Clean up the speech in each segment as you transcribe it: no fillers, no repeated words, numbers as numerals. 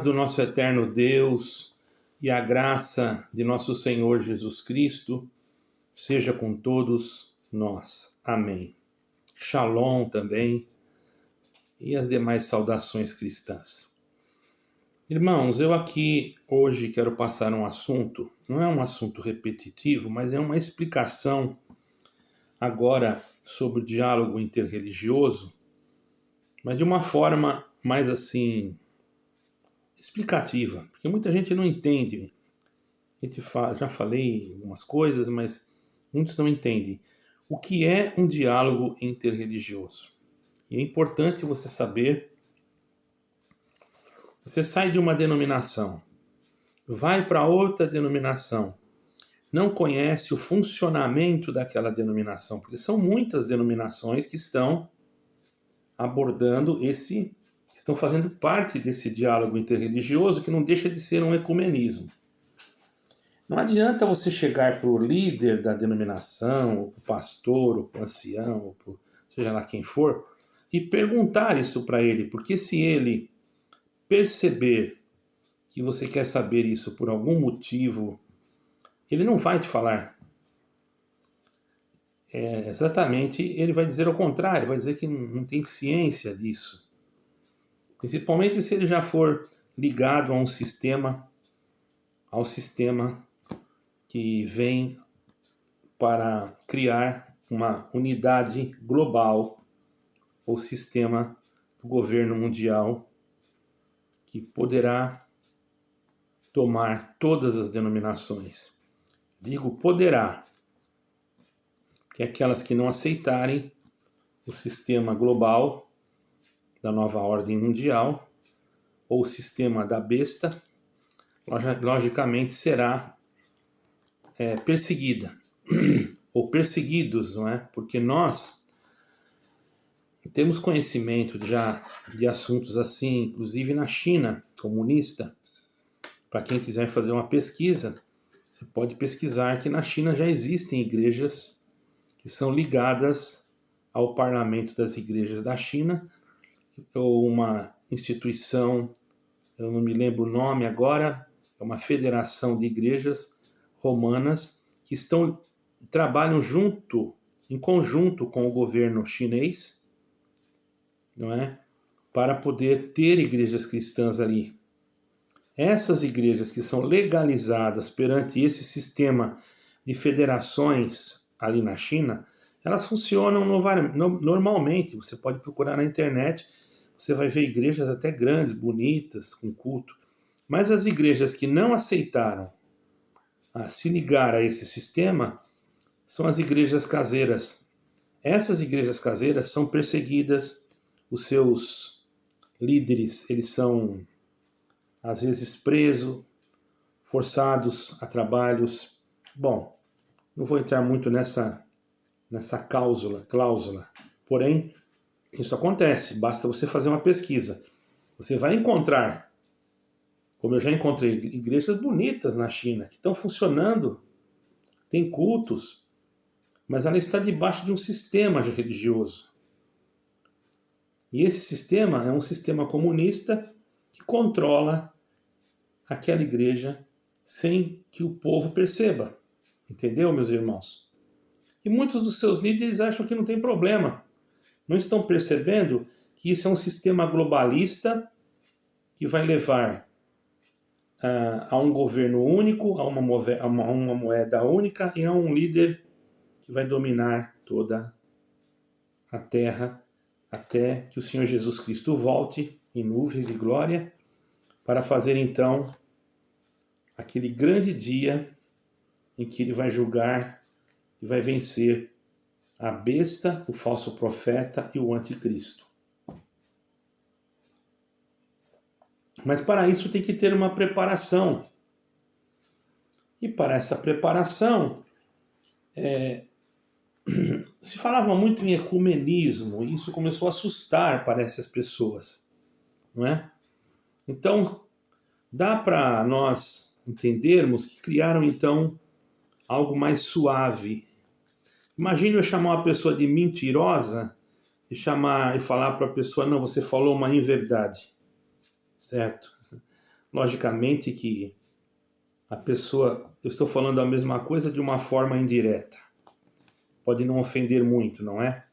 Do nosso eterno Deus e a graça de nosso Senhor Jesus Cristo seja com todos nós. Amém. Shalom também e as demais saudações cristãs. Irmãos, eu aqui hoje quero passar um assunto, não é um assunto repetitivo, mas é uma explicação agora sobre o diálogo interreligioso, mas de uma forma mais assim explicativa, porque muita gente não entende. Já falei algumas coisas, mas muitos não entendem o que é um diálogo interreligioso. E é importante você saber. Você sai de uma denominação, vai para outra denominação, não conhece o funcionamento daquela denominação, porque são muitas denominações que estão abordando estão fazendo parte desse diálogo interreligioso, que não deixa de ser um ecumenismo. Não adianta você chegar para o líder da denominação, ou para o pastor, ou para o ancião, ou para seja lá quem for, e perguntar isso para ele, porque se ele perceber que você quer saber isso por algum motivo, ele não vai te falar. Exatamente, ele vai dizer ao contrário, vai dizer que não tem ciência disso. Principalmente se ele já for ligado a um sistema, ao sistema que vem para criar uma unidade global, ou sistema do governo mundial, que poderá tomar todas as denominações. Digo poderá, que é aquelas que não aceitarem o sistema global da nova ordem mundial, ou o sistema da besta, logicamente será perseguida, ou perseguidos, não é? Porque nós temos conhecimento já de assuntos assim, inclusive na China comunista. Para quem quiser fazer uma pesquisa, você pode pesquisar que na China já existem igrejas que são ligadas ao parlamento das igrejas da China, ou uma instituição, eu não me lembro o nome agora, é uma federação de igrejas romanas que trabalham em conjunto com o governo chinês, não é? Para poder ter igrejas cristãs ali. Essas igrejas que são legalizadas perante esse sistema de federações ali na China, elas funcionam normalmente. Você pode procurar na internet, você vai ver igrejas até grandes, bonitas, com culto. Mas as igrejas que não aceitaram se ligar a esse sistema são as igrejas caseiras. Essas igrejas caseiras são perseguidas, os seus líderes, eles são às vezes presos, forçados a trabalhos. Bom, não vou entrar muito nessa cláusula. Porém, isso acontece, basta você fazer uma pesquisa. Você vai encontrar, como eu já encontrei, igrejas bonitas na China, que estão funcionando, tem cultos, mas ela está debaixo de um sistema religioso. E esse sistema é um sistema comunista que controla aquela igreja sem que o povo perceba. Entendeu, meus irmãos? E muitos dos seus líderes acham que não tem problema. Não estão percebendo que isso é um sistema globalista que vai levar a um governo único, a uma moeda única e a um líder que vai dominar toda a terra até que o Senhor Jesus Cristo volte em nuvens de glória para fazer então aquele grande dia em que ele vai julgar e vai vencer a besta, o falso profeta e o anticristo. Mas para isso tem que ter uma preparação. E para essa preparação, se falava muito em ecumenismo, e isso começou a assustar, parece, as pessoas. Não é? Então, dá para nós entendermos que criaram, então, algo mais suave. Imagine eu chamar uma pessoa de mentirosa e falar para a pessoa, não, você falou uma inverdade. Certo? logicamente que a pessoa, eu estou falando a mesma coisa de uma forma indireta. Pode não ofender muito, não é?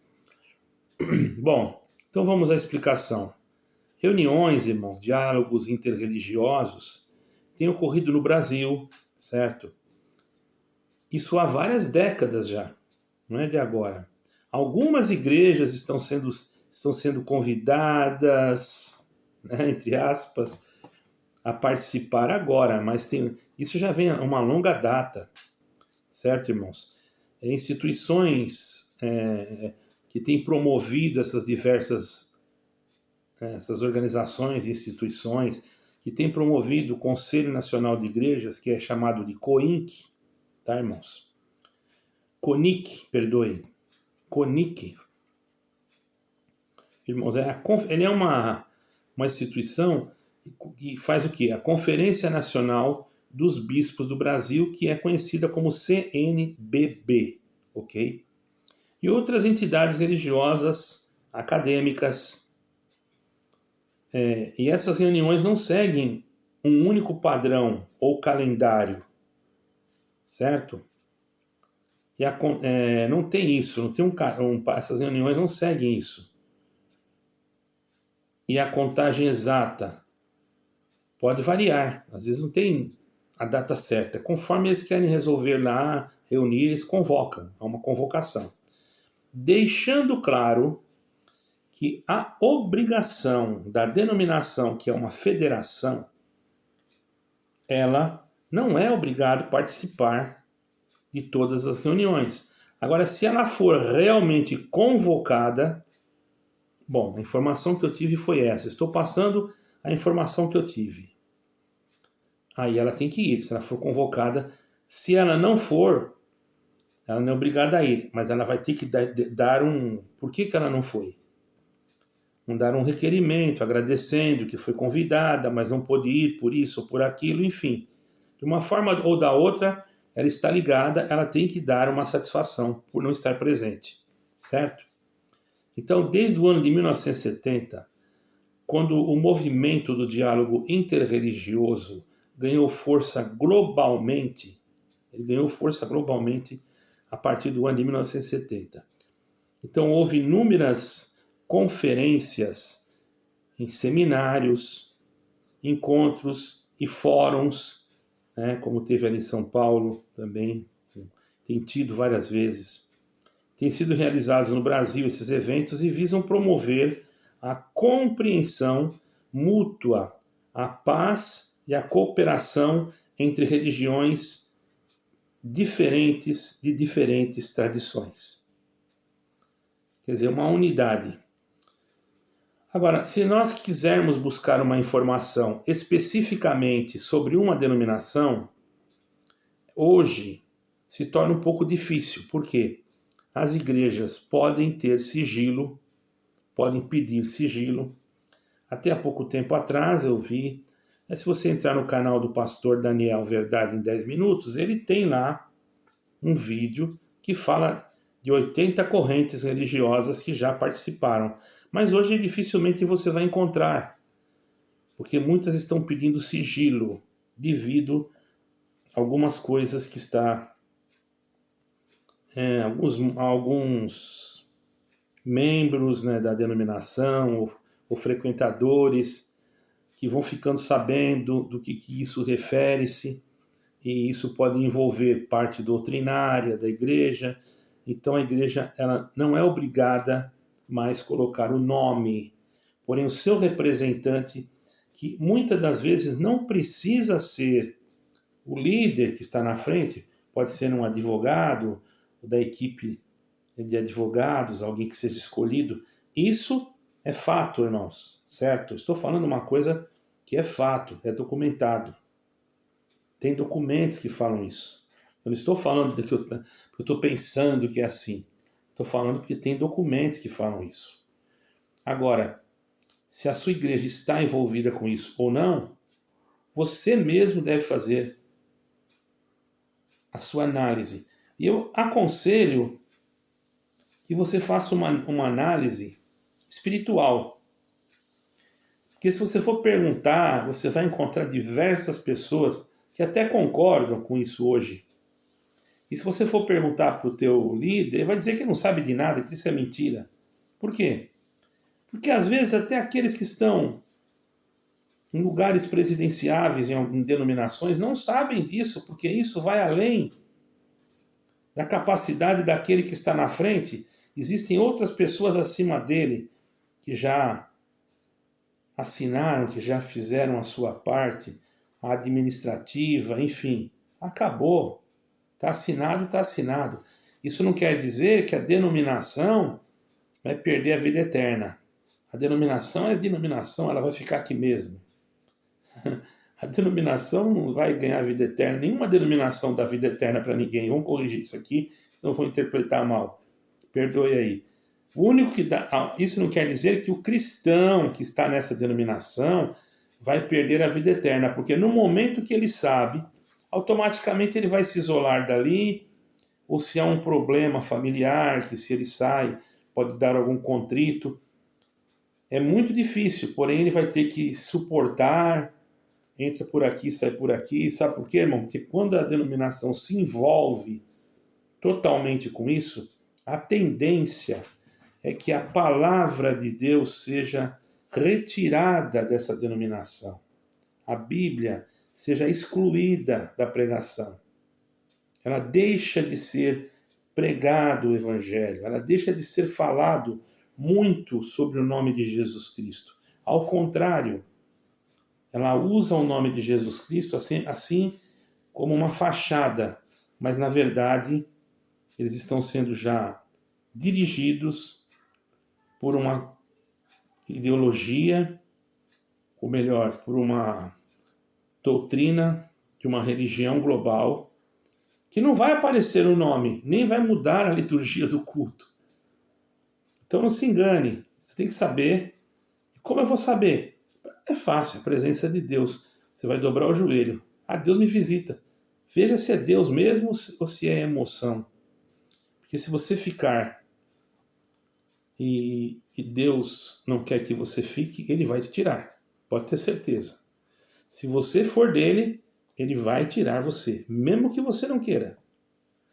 Bom, então vamos à explicação. Reuniões, irmãos, diálogos interreligiosos têm ocorrido no Brasil, certo? Isso há várias décadas já, não é de agora. Algumas igrejas estão sendo convidadas, né, entre aspas, a participar agora, mas isso já vem a uma longa data, certo, irmãos? Instituições que têm promovido essas organizações e instituições que têm promovido o Conselho Nacional de Igrejas, que é chamado de COINC, tá, irmãos? CONIC, perdoe. CONIC. Irmãos, ele é uma instituição que faz o quê? A Conferência Nacional dos Bispos do Brasil, que é conhecida como CNBB, ok? E outras entidades religiosas, acadêmicas. E essas reuniões não seguem um único padrão ou calendário, certo? Não tem isso, não tem essas reuniões não seguem isso. E a contagem exata pode variar, às vezes não tem a data certa. Conforme eles querem resolver lá, reunir, eles convocam, é uma convocação. Deixando claro que a obrigação da denominação, que é uma federação, ela não é obrigada a participar de todas as reuniões. Agora, se ela for realmente convocada, bom, a informação que eu tive foi essa. Estou passando a informação que eu tive. Aí ela tem que ir, se ela for convocada. Se ela não for, ela não é obrigada a ir, mas ela vai ter que dar um... Por que ela não foi? Dar um requerimento, agradecendo que foi convidada, mas não pôde ir por isso ou por aquilo, enfim. De uma forma ou da outra, ela está ligada, ela tem que dar uma satisfação por não estar presente, certo? Então, desde o ano de 1970, quando o movimento do diálogo interreligioso ganhou força globalmente, ele ganhou força globalmente a partir do ano de 1970. Então, houve inúmeras conferências, em seminários, encontros e fóruns, né, como teve ali em São Paulo também, tem tido várias vezes. Têm sido realizados no Brasil esses eventos e visam promover a compreensão mútua, a paz e a cooperação entre regiões diferentes de diferentes tradições. Quer dizer, uma unidade. Agora, se nós quisermos buscar uma informação especificamente sobre uma denominação, hoje se torna um pouco difícil. Por quê? As igrejas podem ter sigilo, podem pedir sigilo. Até há pouco tempo atrás eu vi, se você entrar no canal do pastor Daniel Verdade em 10 minutos, ele tem lá um vídeo que fala de 80 correntes religiosas que já participaram. Mas hoje dificilmente você vai encontrar, porque muitas estão pedindo sigilo devido a algumas coisas que está... alguns membros, né, da denominação ou frequentadores que vão ficando sabendo do que isso refere-se, e isso pode envolver parte doutrinária da igreja. Então a igreja ela não é obrigada mais colocar o nome, porém o seu representante, que muitas das vezes não precisa ser o líder que está na frente, pode ser um advogado da equipe de advogados, alguém que seja escolhido. Isso é fato, irmãos, certo? Estou falando uma coisa que é fato, é documentado. Tem documentos que falam isso. Eu não estou falando do que eu estou pensando que é assim. Estou falando que tem documentos que falam isso. Agora, se a sua igreja está envolvida com isso ou não, você mesmo deve fazer a sua análise. E eu aconselho que você faça uma análise espiritual. Porque se você for perguntar, você vai encontrar diversas pessoas que até concordam com isso hoje. E se você for perguntar para o teu líder, ele vai dizer que não sabe de nada, que isso é mentira. Por quê? Porque às vezes até aqueles que estão em lugares presidenciáveis, em denominações, não sabem disso, porque isso vai além da capacidade daquele que está na frente. Existem outras pessoas acima dele que já assinaram, que já fizeram a sua parte, a administrativa, enfim. Acabou. Está assinado, está assinado. Isso não quer dizer que a denominação vai perder a vida eterna. A denominação é denominação, ela vai ficar aqui mesmo. A denominação não vai ganhar vida eterna. Nenhuma denominação dá vida eterna para ninguém. Vamos corrigir isso aqui, senão eu vou interpretar mal. Perdoe aí. O único que dá. Isso não quer dizer que o cristão que está nessa denominação vai perder a vida eterna, porque no momento que ele sabe, automaticamente ele vai se isolar dali, ou se há um problema familiar, que se ele sai, pode dar algum contrito. É muito difícil, porém ele vai ter que suportar, entra por aqui, sai por aqui. Sabe por quê, irmão? Porque quando a denominação se envolve totalmente com isso, a tendência é que a palavra de Deus seja retirada dessa denominação. A Bíblia seja excluída da pregação. Ela deixa de ser pregado o Evangelho, ela deixa de ser falado muito sobre o nome de Jesus Cristo. Ao contrário, ela usa o nome de Jesus Cristo assim como uma fachada, mas na verdade eles estão sendo já dirigidos por uma ideologia, ou melhor, por uma doutrina de uma religião global, que não vai aparecer no nome, nem vai mudar a liturgia do culto. Então não se engane, você tem que saber. Como eu vou saber? É fácil, a presença de Deus. Você vai dobrar o joelho. Ah, Deus me visita. Veja se é Deus mesmo ou se é emoção. Porque se você ficar e Deus não quer que você fique, Ele vai te tirar. Pode ter certeza. Se você for dele, Ele vai tirar você, mesmo que você não queira.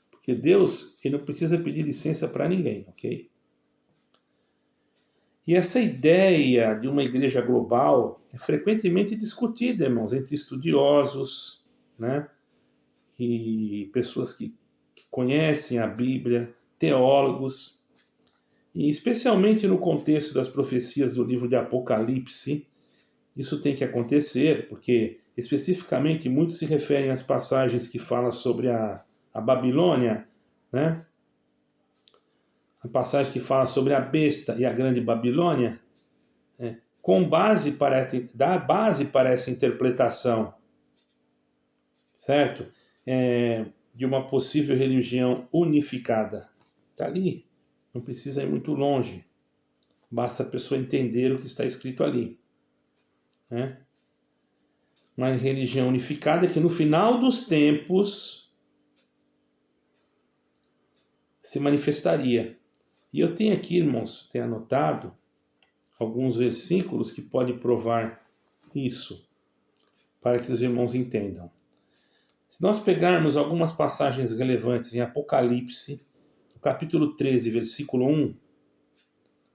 Porque Deus, Ele não precisa pedir licença para ninguém, ok? E essa ideia de uma igreja global é frequentemente discutida, irmãos, entre estudiosos, né? E pessoas que conhecem a Bíblia, teólogos, e especialmente no contexto das profecias do livro de Apocalipse, isso tem que acontecer, porque especificamente muitos se referem às passagens que falam sobre a Babilônia, né? A passagem que fala sobre a besta e a grande Babilônia, dá base para essa interpretação, certo? De uma possível religião unificada. Está ali, não precisa ir muito longe, basta a pessoa entender o que está escrito ali. Né? Uma religião unificada que no final dos tempos se manifestaria. E eu tenho aqui, irmãos, tenho anotado alguns versículos que podem provar isso, para que os irmãos entendam. Se nós pegarmos algumas passagens relevantes em Apocalipse, no capítulo 13, versículo 1,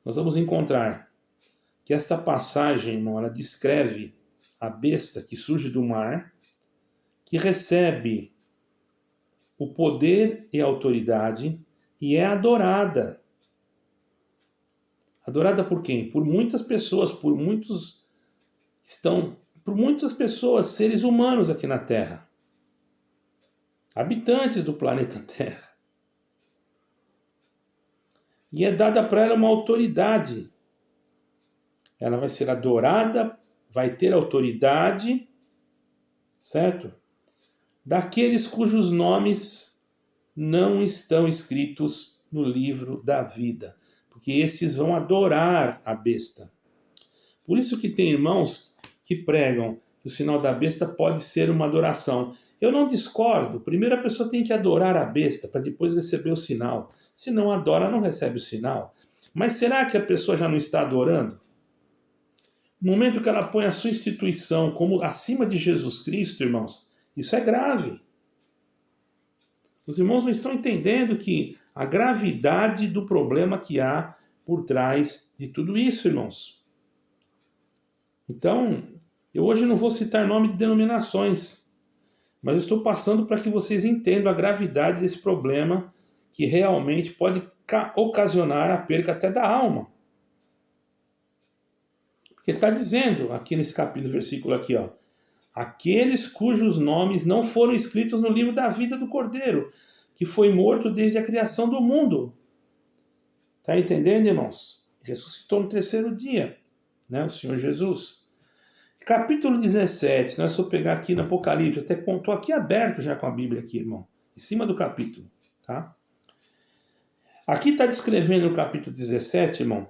nós vamos encontrar que esta passagem, irmão, ela descreve a besta que surge do mar, que recebe o poder e a autoridade e é adorada. Adorada por quem? Por muitas pessoas, por muitas pessoas, seres humanos aqui na Terra. Habitantes do planeta Terra. E é dada para ela uma autoridade. Ela vai ser adorada, vai ter autoridade, certo? Daqueles cujos nomes não estão escritos no livro da vida. Porque esses vão adorar a besta. Por isso que tem irmãos que pregam que o sinal da besta pode ser uma adoração. Eu não discordo. Primeiro a pessoa tem que adorar a besta para depois receber o sinal. Se não adora, não recebe o sinal. Mas será que a pessoa já não está adorando? No momento que ela põe a sua instituição como acima de Jesus Cristo, irmãos, isso é grave. Os irmãos não estão entendendo que a gravidade do problema que há por trás de tudo isso, irmãos. Então, eu hoje não vou citar nome de denominações, mas eu estou passando para que vocês entendam a gravidade desse problema que realmente pode ocasionar a perca até da alma. Porque está dizendo aqui nesse capítulo, versículo aqui, ó, aqueles cujos nomes não foram escritos no livro da vida do Cordeiro, que foi morto desde a criação do mundo. Está entendendo, irmãos? Ressuscitou no terceiro dia, né? O Senhor Jesus. Capítulo 17, se nós for pegar aqui no Apocalipse, até estou aqui aberto já com a Bíblia aqui, irmão, em cima do capítulo, tá? Aqui está descrevendo no capítulo 17, irmão,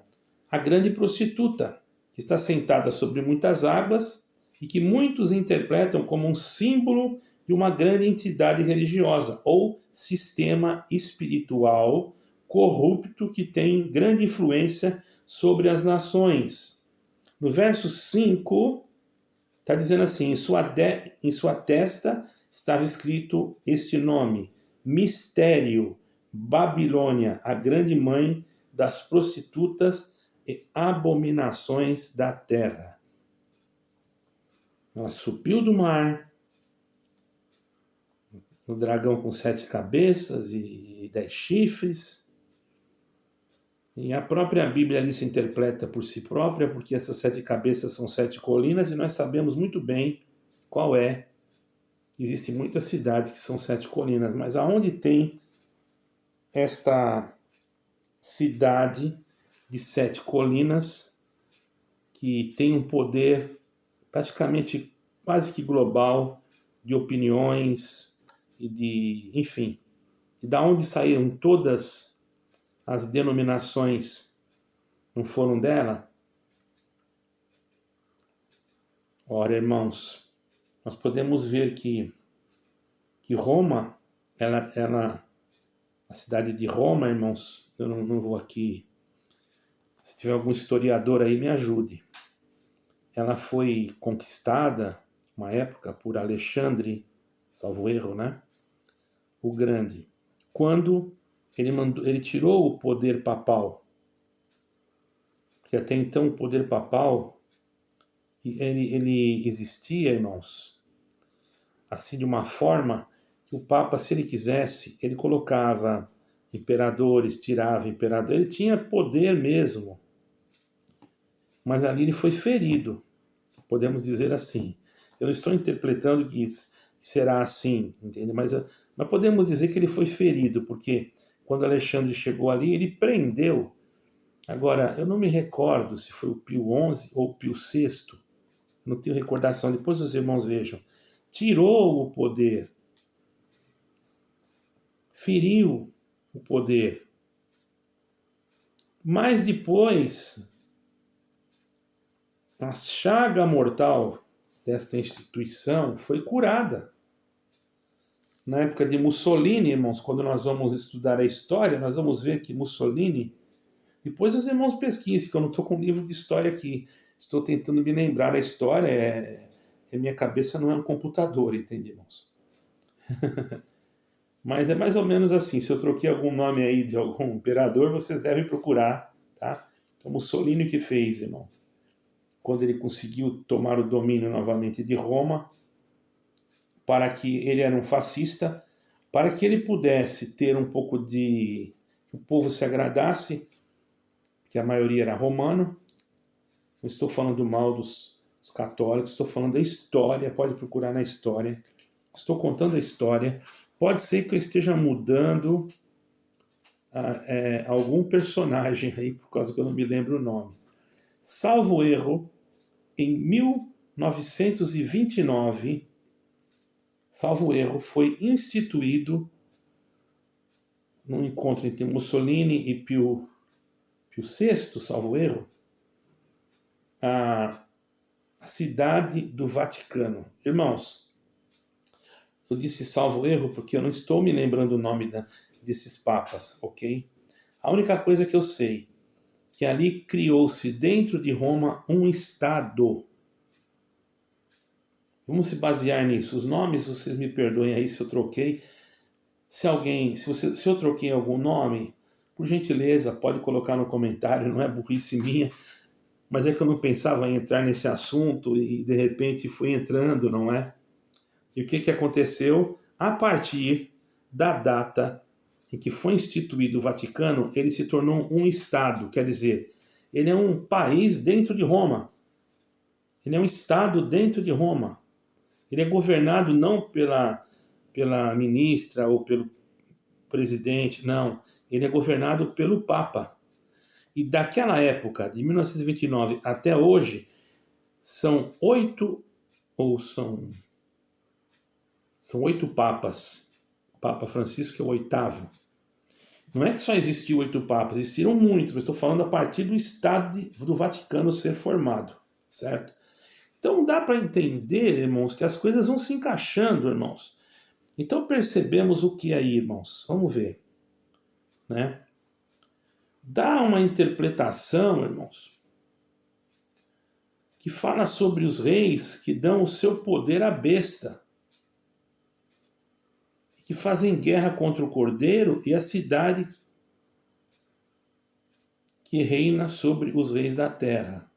a grande prostituta, que está sentada sobre muitas águas e que muitos interpretam como um símbolo de uma grande entidade religiosa ou sistema espiritual corrupto que tem grande influência sobre as nações. No verso 5, está dizendo assim, em sua testa estava escrito este nome, Mistério, Babilônia, a grande mãe das prostitutas e abominações da terra. Ela subiu do mar, o dragão com 7 cabeças e 10 chifres. E a própria Bíblia ali se interpreta por si própria, porque essas 7 cabeças são 7 colinas, e nós sabemos muito bem qual é. Existem muitas cidades que são 7 colinas, mas aonde tem esta cidade de 7 colinas, que tem um poder praticamente quase que global, de opiniões, e de, enfim, e da onde saíram todas as denominações, não foram dela? Ora, irmãos, nós podemos ver que Roma, a cidade de Roma, irmãos, eu não vou aqui, se tiver algum historiador aí, me ajude. Ela foi conquistada, uma época, por Alexandre, salvo erro, né? O Grande. Quando ele tirou o poder papal, porque até então o poder papal, ele existia, irmãos, assim de uma forma que o Papa, se ele quisesse, ele colocava imperadores, tirava imperador, ele tinha poder mesmo. Mas ali ele foi ferido, podemos dizer assim. Eu não estou interpretando que será assim, entende? Mas podemos dizer que ele foi ferido, porque quando Alexandre chegou ali, ele prendeu. Agora, eu não me recordo se foi o Pio XI ou o Pio VI, não tenho recordação, depois os irmãos vejam. Tirou o poder, feriu o poder. Mas depois, a chaga mortal desta instituição foi curada. Na época de Mussolini, irmãos, quando nós vamos estudar a história, nós vamos ver que Mussolini, depois os irmãos pesquisem, que eu não estou com um livro de história aqui, estou tentando me lembrar a história, minha cabeça não é um computador, entende, irmãos? Mas é mais ou menos assim, se eu troquei algum nome aí de algum imperador, vocês devem procurar, tá? Então, Mussolini que fez, irmão, quando ele conseguiu tomar o domínio novamente de Roma, para que ele era um fascista, para que ele pudesse ter um pouco de... que o povo se agradasse, que a maioria era romano. Não estou falando mal dos católicos, estou falando da história, pode procurar na história. Estou contando a história. Pode ser que eu esteja mudando algum personagem aí, por causa que eu não me lembro o nome. Salvo erro, em 1929, salvo erro, foi instituído, num encontro entre Mussolini e Pio VI, salvo erro, a cidade do Vaticano. Irmãos, eu disse salvo erro porque eu não estou me lembrando o nome desses papas, ok? A única coisa que eu sei que ali criou-se dentro de Roma um Estado. Vamos se basear nisso. Os nomes, vocês me perdoem aí se eu troquei. Se eu troquei algum nome, por gentileza, pode colocar no comentário, não é burrice minha, mas é que eu não pensava em entrar nesse assunto e de repente fui entrando, não é? E o que aconteceu? A partir da data em que foi instituído o Vaticano, ele se tornou um Estado, quer dizer, ele é um país dentro de Roma. Ele é um Estado dentro de Roma. Ele é governado não pela ministra ou pelo presidente, não. Ele é governado pelo Papa. E daquela época, de 1929 até hoje, são 8 papas. O Papa Francisco é o 8º. Não é que só existiu 8 papas, existiram muitos, mas estou falando a partir do Estado do Vaticano ser formado, certo? Então dá para entender, irmãos, que as coisas vão se encaixando, irmãos. Então percebemos o que aí, irmãos? Vamos ver, né? Dá uma interpretação, irmãos, que fala sobre os reis que dão o seu poder à besta, que fazem guerra contra o Cordeiro e a cidade que reina sobre os reis da terra.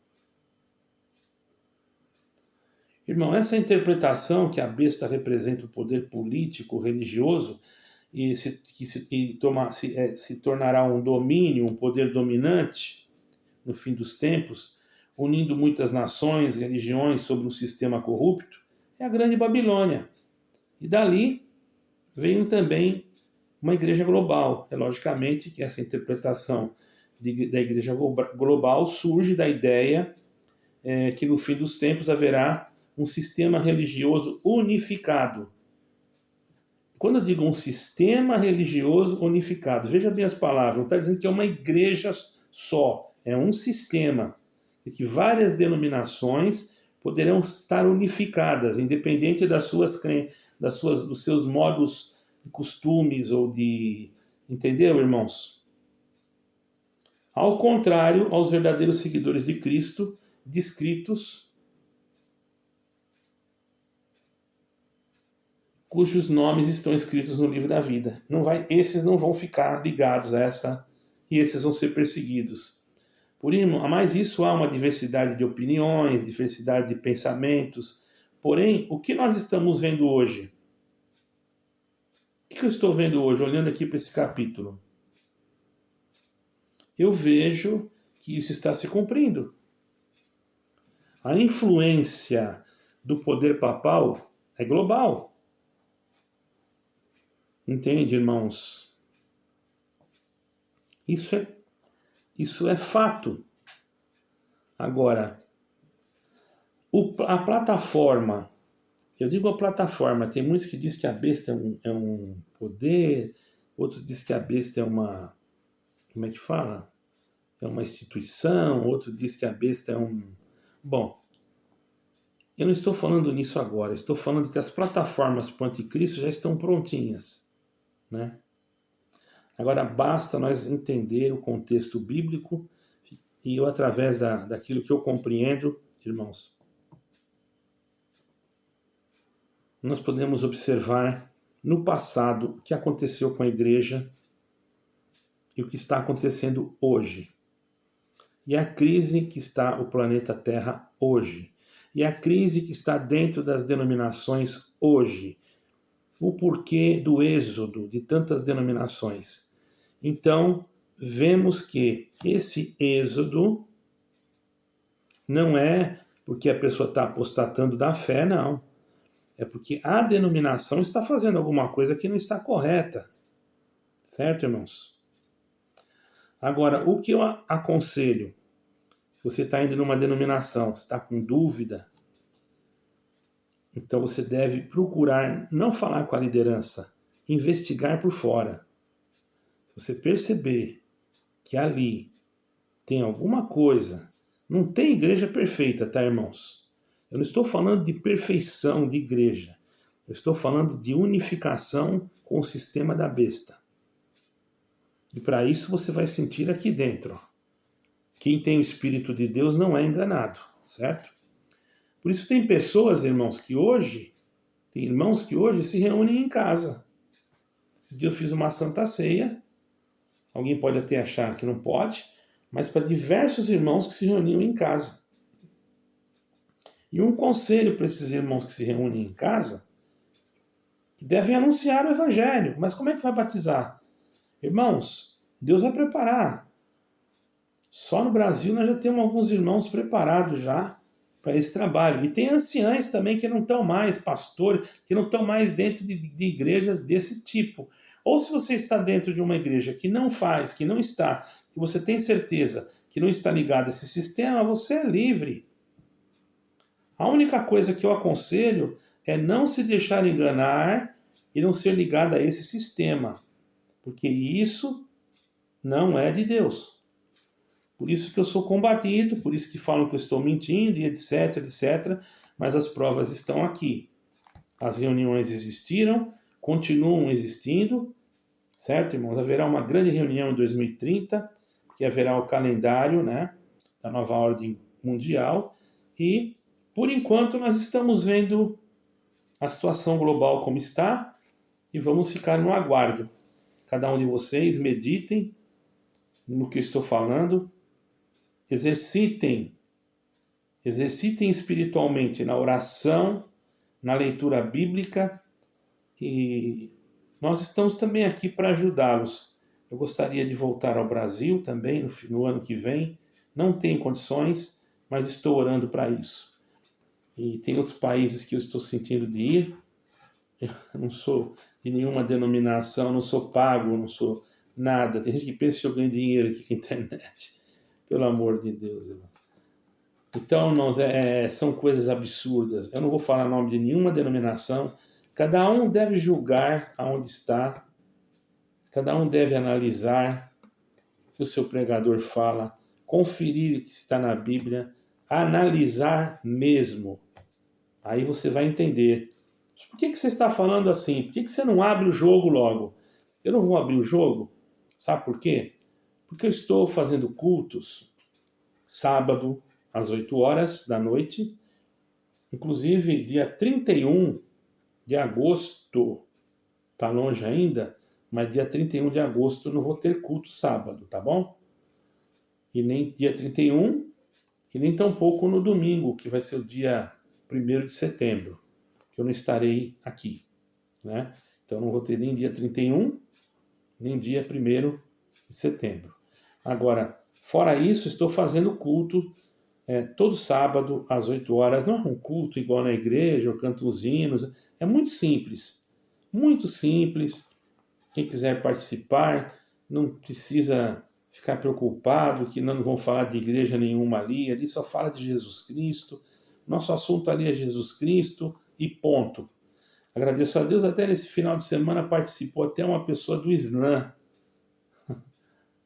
Irmão, essa interpretação que a besta representa o poder político, religioso, e se tornará um domínio, um poder dominante no fim dos tempos, unindo muitas nações, religiões sobre um sistema corrupto, é a Grande Babilônia. E dali veio também uma igreja global. É logicamente que essa interpretação da igreja global surge da ideia que no fim dos tempos haverá um sistema religioso unificado. Quando eu digo um sistema religioso unificado, veja bem as palavras, não está dizendo que é uma igreja só, é um sistema, e que várias denominações poderão estar unificadas, independente dos seus modos, costumes ou de... Entendeu, irmãos? Ao contrário aos verdadeiros seguidores de Cristo, descritos, cujos nomes estão escritos no livro da vida. Esses não vão ficar ligados a essa, e esses vão ser perseguidos. Por mais isso, há uma diversidade de opiniões, diversidade de pensamentos. Porém, o que nós estamos vendo hoje? O que eu estou vendo hoje, olhando aqui para esse capítulo? Eu vejo que isso está se cumprindo. A influência do poder papal é global. Entende, irmãos? Isso é fato. Agora, a plataforma, eu digo a plataforma, tem muitos que dizem que a besta é um poder, outros dizem que a besta é uma, como é que fala? É uma instituição, outro diz que a besta é um... Bom, eu não estou falando nisso agora, estou falando que as plataformas para o anticristo já estão prontinhas. Né? Agora basta nós entender o contexto bíblico e eu, através daquilo que eu compreendo, irmãos, nós podemos observar no passado o que aconteceu com a igreja e o que está acontecendo hoje. E a crise que está o planeta Terra hoje. E a crise que está dentro das denominações hoje. O porquê do êxodo de tantas denominações. Então, vemos que esse êxodo não é porque a pessoa está apostatando da fé, não. É porque a denominação está fazendo alguma coisa que não está correta. Certo, irmãos? Agora, o que eu aconselho, se você está indo numa denominação, você está com dúvida, então você deve procurar não falar com a liderança, investigar por fora. Se você perceber que ali tem alguma coisa, não tem igreja perfeita, tá, irmãos? Eu não estou falando de perfeição de igreja. Eu estou falando de unificação com o sistema da besta. E para isso você vai sentir aqui dentro. quem tem o Espírito de Deus não é enganado, certo? Por isso tem pessoas, irmãos, tem irmãos que hoje se reúnem em casa. Esses dias eu fiz uma santa ceia, alguém pode até achar que não pode, mas para diversos irmãos que se reuniam em casa. E um conselho para esses irmãos que se reúnem em casa, que devem anunciar o Evangelho. Mas como é que vai batizar? Irmãos, Deus vai preparar. Só no Brasil nós já temos alguns irmãos preparados já para esse trabalho. E tem anciães também que não estão mais, pastores, que não estão mais dentro de igrejas desse tipo. Ou se você está dentro de uma igreja que não faz, que não está, que você tem certeza que não está ligado a esse sistema, você é livre. A única coisa que eu aconselho é não se deixar enganar e não ser ligado a esse sistema, porque isso não é de Deus. Por isso que eu sou combatido, por isso que falam que eu estou mentindo e etc, etc, mas as provas estão aqui. As reuniões existiram, continuam existindo, certo, irmãos? Haverá uma grande reunião em 2030, que haverá o calendário, né, da nova ordem mundial, e por enquanto nós estamos vendo a situação global como está e vamos ficar no aguardo. Cada um de vocês meditem no que eu estou falando, exercitem espiritualmente na oração, na leitura bíblica, e nós estamos também aqui para ajudá-los. Eu gostaria de voltar ao Brasil também no ano que vem, não tenho condições, mas estou orando para isso. E tem outros países que eu estou sentindo de ir. Eu não sou de nenhuma denominação, não sou pago, não sou nada. Tem gente que pensa que eu ganho dinheiro aqui com a internet. Pelo amor de Deus, irmão. Então, irmãos, são coisas absurdas. Eu não vou falar o nome de nenhuma denominação. Cada um deve julgar aonde está. Cada um deve analisar o que o seu pregador fala, conferir o que está na Bíblia, analisar mesmo. Aí você vai entender. Por que você está falando assim? Por que você não abre o jogo logo? Eu não vou abrir o jogo. Sabe por quê? Porque eu estou fazendo cultos sábado às 8 horas da noite. Inclusive, dia 31 de agosto, tá longe ainda, mas dia 31 de agosto eu não vou ter culto sábado, tá bom? E nem dia 31, e nem tampouco no domingo, que vai ser o dia 1º de setembro. Eu não estarei aqui, né? Então não vou ter nem dia 31, nem dia 1º de setembro. Agora, fora isso, estou fazendo culto todo sábado às 8 horas. Não é um culto igual na igreja, eu canto os hinos. É muito simples, muito simples. Quem quiser participar, não precisa ficar preocupado que não vão falar de igreja nenhuma ali só fala de Jesus Cristo. Nosso assunto ali é Jesus Cristo, e ponto. Agradeço a Deus, até nesse final de semana participou até uma pessoa do Islã.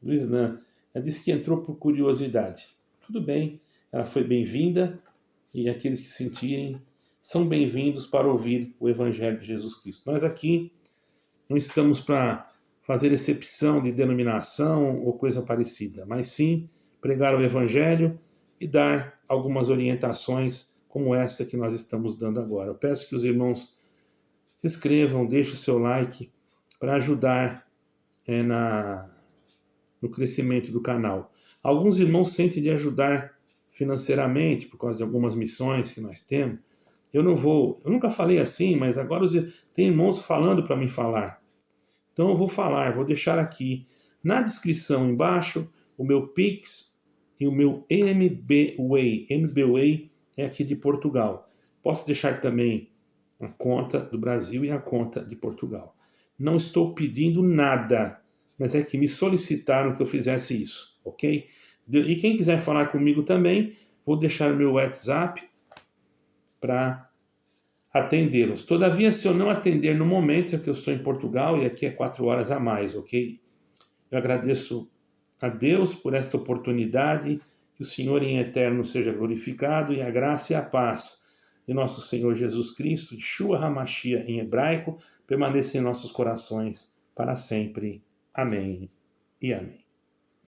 Do Islã. Ela disse que entrou por curiosidade. Tudo bem, ela foi bem-vinda, e aqueles que sentirem são bem-vindos para ouvir o Evangelho de Jesus Cristo. Nós aqui não estamos para fazer excepção de denominação ou coisa parecida, mas sim pregar o Evangelho e dar algumas orientações como esta que nós estamos dando agora. Eu peço que os irmãos se inscrevam, deixem o seu like para ajudar no crescimento do canal. Alguns irmãos sentem de ajudar financeiramente por causa de algumas missões que nós temos. Eu nunca falei assim, mas agora tem irmãos falando para mim falar. Então eu vou falar, vou deixar aqui na descrição embaixo o meu Pix e o meu MBWay. MBWay é aqui de Portugal. Posso deixar também a conta do Brasil e a conta de Portugal. Não estou pedindo nada, mas é que me solicitaram que eu fizesse isso, ok? E quem quiser falar comigo também, vou deixar o meu WhatsApp para atendê-los. Todavia, se eu não atender no momento, é que eu estou em Portugal e aqui é 4 horas a mais, ok? Eu agradeço a Deus por esta oportunidade, que o Senhor em eterno seja glorificado, e a graça e a paz de nosso Senhor Jesus Cristo, Yeshua HaMashiach em hebraico, permaneça em nossos corações para sempre. Amém e amém.